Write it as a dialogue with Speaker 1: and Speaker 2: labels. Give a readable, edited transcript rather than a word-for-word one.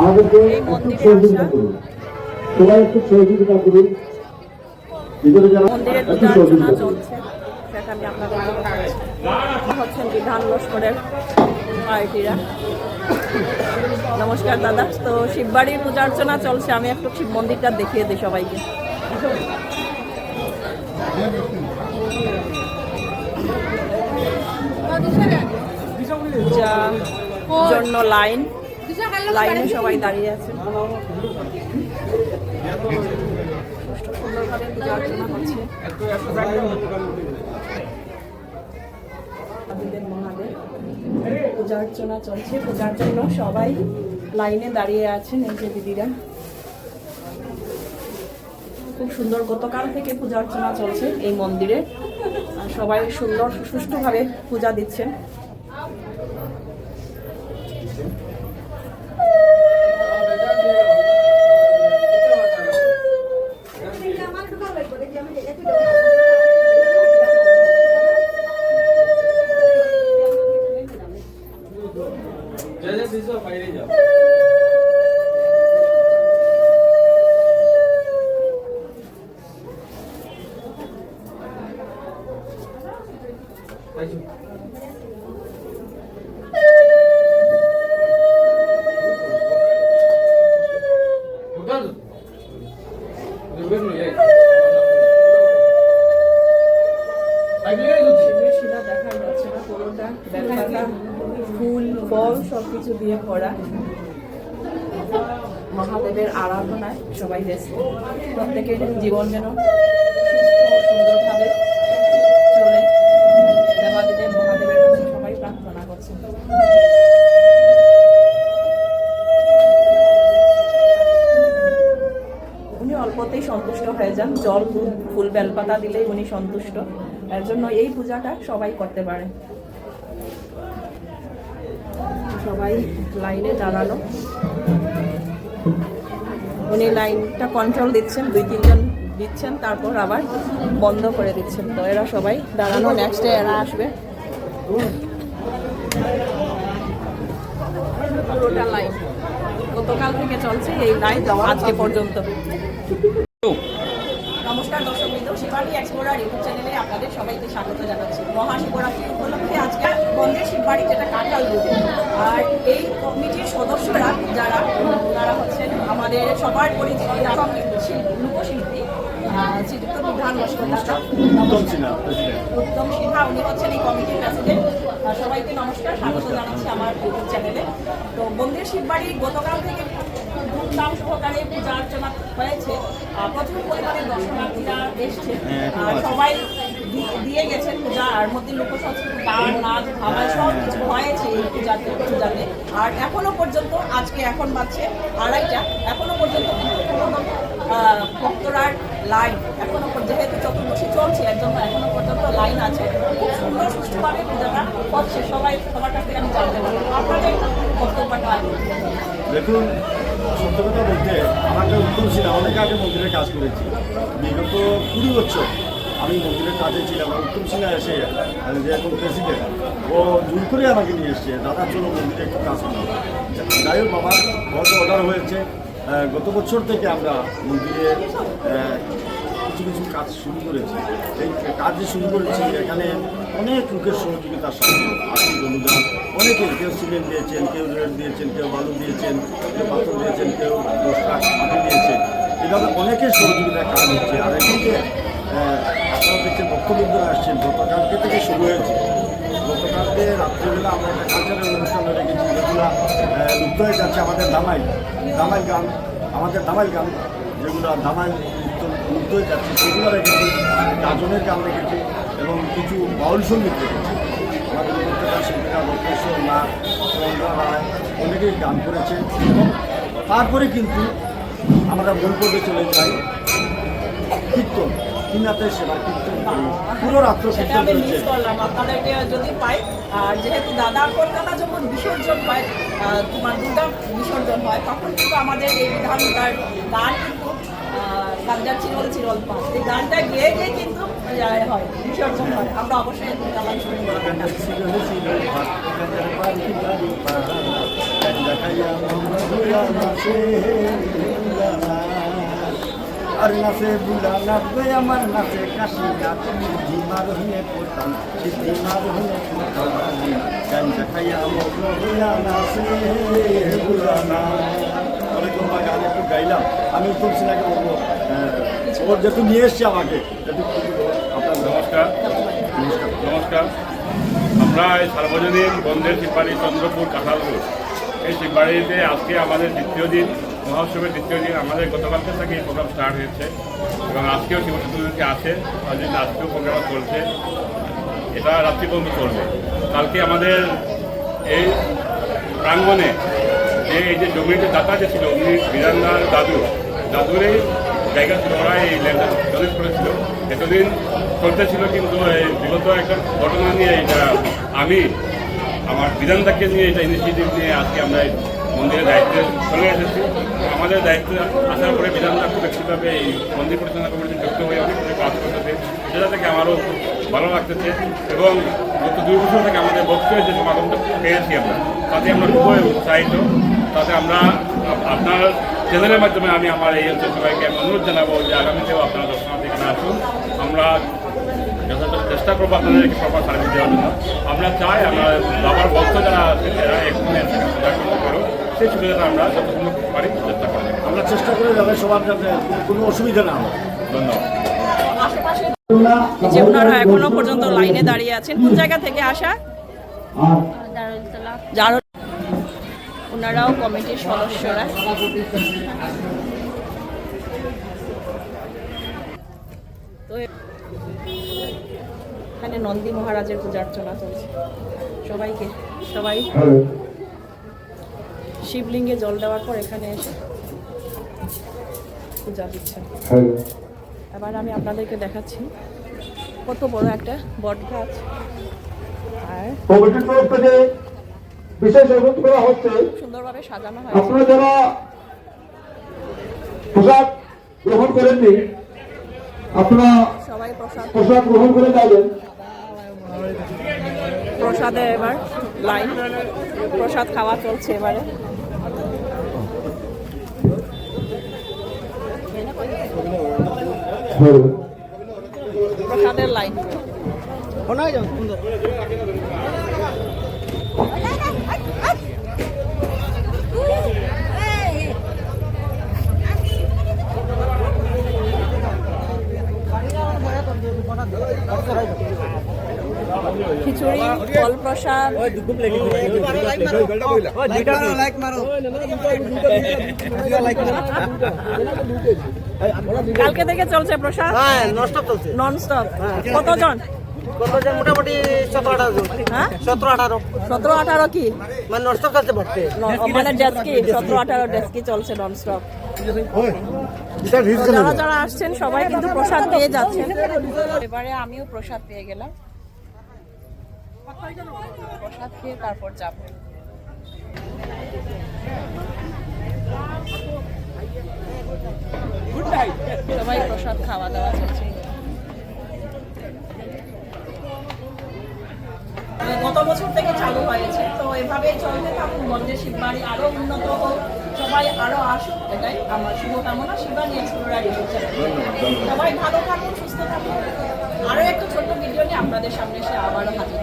Speaker 1: আমাদেরকে একটু সহযোগিতা করুন, সবাই একটু সহযোগিতা করুন, ভিতরে যারা একটু সহযোগিতা করুন।
Speaker 2: হচ্ছেন বিধান লস্করের পার্টিরা। নমস্কার দাদা। তো শিববাড়ির পূজা অর্চনা চলছে, আমি একটু শিব মন্দিরটা দেখিয়ে দিই সবাইকে। পূজার জন্য লাইনে সবাই দাঁড়িয়ে আছে। সুন্দরভাবে পূজা অর্চনা হচ্ছে। মহাদেব পূজা অর্চনা চলছে, পূজার জন্য সবাই লাইনে দাঁড়িয়ে আছেন। এই যে দিদিরা খুব সুন্দর, গতকাল থেকে পূজা অর্চনা চলছে এই মন্দিরে। সবাই সুন্দর সুষ্ঠুভাবে পূজা দিচ্ছেন। ফুল ফল সবকিছু দিয়ে ভরা। মহাদেবের আরাধনায় সবাই ব্যস্ত। প্রত্যেকের জীবন যেন সুন্দরভাবে চলে, দেবাদেবের মহাদেবের কাছে সবাই প্রার্থনা করছেন। উনি অল্পতেই সন্তুষ্ট হয়ে যান, জল ফুল বেলপাতা দিলেই উনি সন্তুষ্ট। এর জন্য এই পূজাটা সবাই করতে পারে। সবাই লাইনে দাঁড়ানো, উনি লাইনটা কন্ট্রোল দিচ্ছেন, 2-3 জন দিচ্ছেন, তারপর আবার বন্ধ করে দিচ্ছেন। তো এরা সবাই দাঁড়ানো, নেক্সটে এরা আসবে। পুরোটা লাইন গতকাল থেকে চলছে, এই লাইন আজকে পর্যন্ত। নমস্কার দর্শক বৃন্দ, শিববাড়ি এক্সপ্লোরার ইউটিউব চ্যানেলে আপনাদের সবাইকে স্বাগত জানাচ্ছি। মহাশিবরাত্রি উপলক্ষে আজকে বন্ধের শিববাড়ি, যেটা কাটাল রোড। আর এই কমিটির সদস্যরা যারা, তারা হচ্ছেন আমাদের সবার পরিচিত লোকশিল্পী শ্রীযুক্ত বিধান লস্কর দাদা, উত্তম সিনহা, উনি হচ্ছেন এই কমিটির প্রেসিডেন্ট। সবাইকে নমস্কার, স্বাগত জানাচ্ছি আমার ইউটিউব চ্যানেলে। তো বন্ধের শিববাড়ি গতকাল থেকে ধুমধাম সহকারে পূজা অর্চনা হয়েছে। প্রচুর পরিমাণে দর্শনার্থীরা এসছে, সবাই দিয়ে গেছেন পূজা। আর মধ্যে লোকসংস্কৃতি, গান, নাচ, খাবার সব কিছু হয়েছে এই পূজাতে। আর এখনো পর্যন্ত, আজকে এখন বাজছে 2:30, এখনো পর্যন্ত কিন্তু কোনো ভক্তরার লাইন এখনো, যেহেতু চতুর্দশী চলছে এর জন্য এখনো পর্যন্ত লাইন আছে। খুব সুন্দর সুষ্ঠুভাবে পূজাটা হচ্ছে। সবার কাছ থেকে আমি জানতে পারি আপনাদের বক্তব্যটা।
Speaker 3: দেখুন, সত্য কথা বলতে আমাকে উত্তম ছিল, অনেক আগে মন্দিরে কাজ করেছি। বিগত 20 বছর আমি মন্দিরের কাজে ছিলাম। উত্তম সিনহা এসে, যে এখন প্রেসিডেন্ট, ও জোর করে আমাকে নিয়ে এসছে, দাদা চলো মন্দিরে একটু কাজ করি। যাই হোক, আমার হয়তো অর্ডার হয়েছে। গত বছর থেকে আমরা মন্দিরে কিছু কাজ শুরু করেছি। এই কাজ যে শুরু করেছি, এখানে অনেক লোকের সহযোগিতার সাথে আর্থিক অনুদান, অনেকে, কেউ সিমেন্ট দিয়েছেন, কেউ রেড দিয়েছেন, কেউ বালু দিয়েছেন, কেউ পাথর দিয়েছেন, কেউ 10 ট্রাক মাটি দিয়েছেন। এভাবে অনেকের সহযোগিতার কাজ হচ্ছে। আর এদিকে আপনারা দেখছেন ভক্তবৃন্দরা আসছেন, গতকালকে থেকে শুরু হয়েছে। গতকালকে রাত্রিবেলা আমরা একটা কালচারাল অনুষ্ঠান রেখেছি, যেগুলো লুপ্ত হয়ে যাচ্ছে। আমাদের দামাইল গান, যেগুলো দামাইল লুপ্ত হয়ে যাচ্ছে, সেগুলো রেখেছি। গাজনের গান রেখেছি এবং কিছু বাউল সঙ্গীত রেখেছি। আমাদের প্রত্যেকটা শিল্পীরা, বক্রেশ্বর নাথ, চন্দ্রা রায়, অনেকেই গান করেছেন। এবং তারপরে কিন্তু আমরা মূল পর্বে চলে যাই কীর্তন। কিনাতে সেবা কীর্তন করি পুরো রাত্র
Speaker 2: সেটা
Speaker 3: কীর্তন
Speaker 2: আমি
Speaker 3: করেছে
Speaker 2: মিস করলাম আপনাদেরকে যদি পাই। আর যেহেতু দাদা কলকাতা যখন বিসর্জন হয়, তোমার দুর্গা বিসর্জন হয়, তখন কিন্তু আমাদের এই বিধানটার গান কিন্তু গাঞ্জার চিরল চিরল পান, এই গানটা গেয়ে গিয়ে কিন্তু হয় বিসর্জন হয়। আমরা অবশ্যই গান শুনবো।
Speaker 3: আর নাচে বুড়া নাচবে আমার নাচে কাশি নাচ সিদ্ধি মার হয়ে পড়তাম সিদ্ধি মার হয়ে পড়তাম গাঞ্জা খাইয়া মগ্ন হইয়া নাচে বুড়া না অনেক তোমার গান একটু গাইলাম। আমি উত্তম সিনহাকে বলবো ওর যেহেতু নিয়ে এসছি আমাকে আপনার
Speaker 4: নমস্কার নমস্কার। আমরা এই সার্বজনীন বন্ধের শিববাড়ি চন্দ্রপুর কাঁঠালপুর এই শিববাড়িতে আজকে আমাদের দ্বিতীয় দিন, মহোৎসবের দ্বিতীয় দিন। আমাদের গতকালকে থেকে এই প্রোগ্রাম স্টার্ট হয়েছে এবং আজকেও শিবচতুর্থীকে আছে, তার জন্য আজকেও প্রোগ্রাম চলছে, এটা রাত্রি পর্যন্ত চলবে। কালকে আমাদের এই প্রাঙ্গণে এই যে জমিতে দাতা যে ছিল উনি বিধানদার দাদুর এই জায়গা ছিল, ওরা এই ল্যান্ডটা ডোনেট করেছিল, এতদিন চলতেছিল। কিন্তু এই বিগত একটা ঘটনা নিয়ে এটা আমি আমার বিধানদাকে নিয়ে এটা ইনিশিয়েটিভ নিয়ে আজকে আমরা এই মন্দিরের দায়িত্বে চলে এসেছি। আমাদের দায়িত্বে আসার পরে বিধানদা খুব ব্যক্তিভাবে এই মন্দির পরিচালনা কমিটিতে যুক্ত হয়ে অনেক কিছু কাজ করতেছে, সেটা থেকে আমারও খুব ভালো লাগতেছে। এবং গত 2 বছর থেকে আমাদের বক্তব্যের যে সমাগমটা পেয়েছি আমরা, তাতে আমরা খুবই উৎসাহিত। তাতে আমরা আপনার চ্যানেলের মাধ্যমে আমি আমার এই অঞ্চল সবাইকে আমি অনুরোধ জানাবো যে আগামীতেও আপনারা দর্শনার্থী এখানে আসুন। আমরা যথাযথ চেষ্টা করবো আপনাদেরকে প্রপার সার্ভিস দেওয়ার জন্য। আমরা চাই আমরা বাবার ভক্ত যারা আছে যারা এক্ষুনি পূজা করতে পারো, সেই সুবিধাটা আমরা যতক্ষণ পারি চেষ্টা করি।
Speaker 3: আমরা চেষ্টা করে যাবে সবার যাতে কোনো অসুবিধা না হয়।
Speaker 4: ধন্যবাদ।
Speaker 2: আশেপাশে যে ওনারা এখনো পর্যন্ত লাইনে দাঁড়িয়ে আছেন, কোন জায়গা থেকে আসা? যারা ওনারাও কমিটির সদস্যরা। তো এখানে নন্দী মহারাজের পূজা অর্চনা চলছে। সবাই শিবলিঙ্গে জল দেওয়ার পর এখানে এসে পূজা দিচ্ছেন। এবার আমি আপনাদেরকে দেখাচ্ছি কত বড় একটা বট গাছ। আর
Speaker 1: কমিটির তরফ থেকে বিশেষ অনুরোধ করা হচ্ছে
Speaker 2: সুন্দরভাবে সাজানো হয়।
Speaker 1: আপনারা যারা প্রসাদ গ্রহণ করেননি আপনারা
Speaker 2: সবাই
Speaker 1: প্রসাদ গ্রহণ করে যাবেন।
Speaker 2: প্রসাদে এবার লাইন, প্রসাদ খাওয়া চলছে এবারে। প্রসাদের লাইন। খিচুড়ি, ফল প্রসাদ, কালকে থেকে চলছে প্রসাদ নন স্টপ। কতজন?
Speaker 5: মোটামুটি 17-18 জন।
Speaker 2: হ্যাঁ,
Speaker 5: 17-18
Speaker 2: কি
Speaker 5: মানে নষ্ট করতে পারছে।
Speaker 2: মানে ডেস্কি 17-18 ডেস্কি চলছে নন স্টপ। যারা আসছেন সবাই কিন্তু প্রসাদ পেয়ে যাচ্ছেন। এবারে আমিও প্রসাদ পেয়ে গেলাম, প্রসাদ খেয়ে তারপর যাব। সবাই প্রসাদ খাওয়া দাওয়া চলছে। গত বছর থেকে চালু হয়েছে, তো এভাবে চলতে থাকুক, মন্দির শিববাড়ি আরো উন্নত হোক, সবাই আরো আসুক, এটাই আমার শুভকামনা। Shivani explorer YouTube channel. সবাই ভালো থাকুন, সুস্থ থাকুন। আরো একটা ছোট্ট ভিডিও নিয়ে আপনাদের সামনে এসে আবারও হাজির।